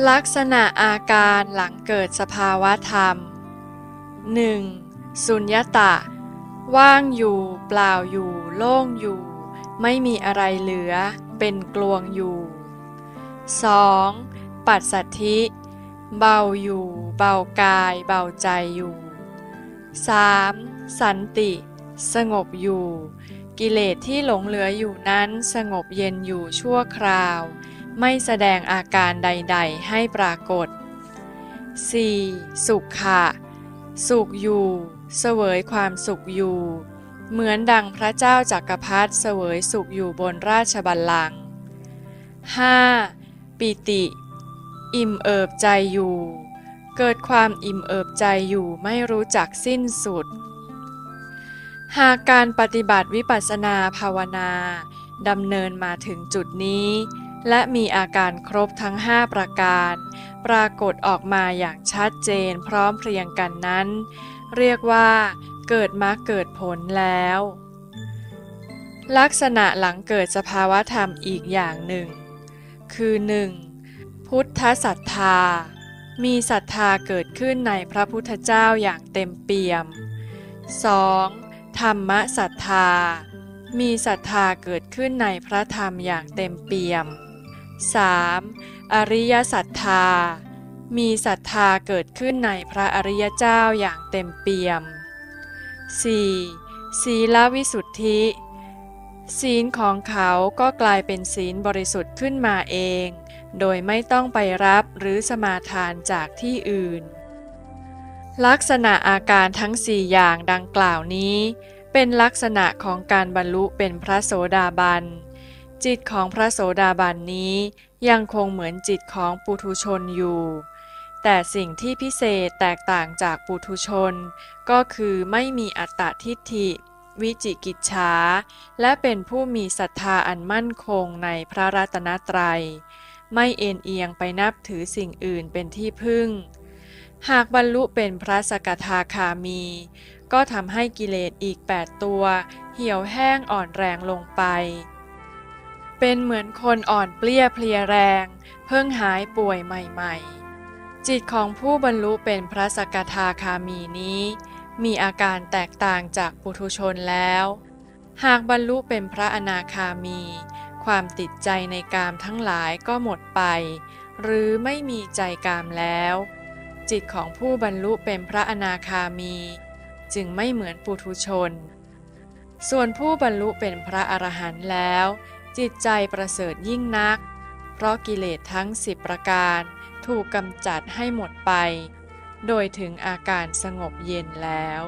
ลักษณะอาการหลังเกิดสภาวะธรรม 1. สุญญตะว่างอยู่เปล่าอยู่โล่งอยู่ไม่มีอะไรเหลือเป็นกลวงอยู่ 2. ปัสสัทธิเบาอยู่เบากายเบาใจอยู่ 3. สันติสงบอยู่กิเลสที่หลงเหลืออยู่นั้นสงบเย็นอยู่ชั่วคราวไม่แสดงอาการใดๆให้ปรากฏ 4. สุขะสุขอยู่เสวยความสุขอยู่เหมือนดังพระเจ้าจักรพรรดิเสวยสุขอยู่บนราชบัลลังก์ 5. ปิติอิ่มเอิบใจอยู่เกิดความอิ่มเอิบใจอยู่ไม่รู้จักสิ้นสุดหากการปฏิบัติวิปัสสนาภาวนาดำเนินมาถึงจุดนี้และมีอาการครบทั้ง5ประการปรากฏออกมาอย่างชัดเจนพร้อมเพรียงกันนั้นเรียกว่าเกิดมรรคเกิดผลแล้วลักษณะหลังเกิดสภาวะธรรมอีกอย่างหนึ่งคือ 1. พุทธศรัทธามีศรัทธาเกิดขึ้นในพระพุทธเจ้าอย่างเต็มเปี่ยม 2. ธรรมศรัทธามีศรัทธาเกิดขึ้นในพระธรรมอย่างเต็มเปี่ยม 3. อริยศรัทธามีศรัทธาเกิดขึ้นในพระอริยเจ้าอย่างเต็มเปี่ยม 4. ศีลวิสุทธิศีลของเขาก็กลายเป็นศีลบริสุทธิ์ขึ้นมาเองโดยไม่ต้องไปรับหรือสมาทานจากที่อื่นลักษณะอาการทั้ง4อย่างดังกล่าวนี้เป็นลักษณะของการบรรลุเป็นพระโสดาบันจิตของพระโสดาบันนี้ยังคงเหมือนจิตของปุถุชนอยู่แต่สิ่งที่พิเศษแตกต่างจากปุถุชนก็คือไม่มีอัตตทิฏฐิวิจิกิจฉาและเป็นผู้มีศรัทธาอันมั่นคงในพระรัตนตรัยไม่เอ็นเอียงไปนับถือสิ่งอื่นเป็นที่พึ่งหากบรรลุเป็นพระสกทาคามีก็ทำให้กิเลสอีก8ตัวเหี่ยวแห้งอ่อนแรงลงไปเป็นเหมือนคนอ่อนเปลี้ยเพลียแรงเพิ่งหายป่วยใหม่ๆจิตของผู้บรรลุเป็นพระสกทาคามีนี้มีอาการแตกต่างจากปุถุชนแล้วหากบรรลุเป็นพระอนาคามีความติดใจในกามทั้งหลายก็หมดไปหรือไม่มีใจกามแล้วจิตของผู้บรรลุเป็นพระอนาคามีจึงไม่เหมือนปุถุชนส่วนผู้บรรลุเป็นพระอรหันต์แล้วจิตใจประเสริฐยิ่งนักเพราะกิเลสทั้ง10ประการถูกกำจัดให้หมดไปโดยถึงอาการสงบเย็นแล้ว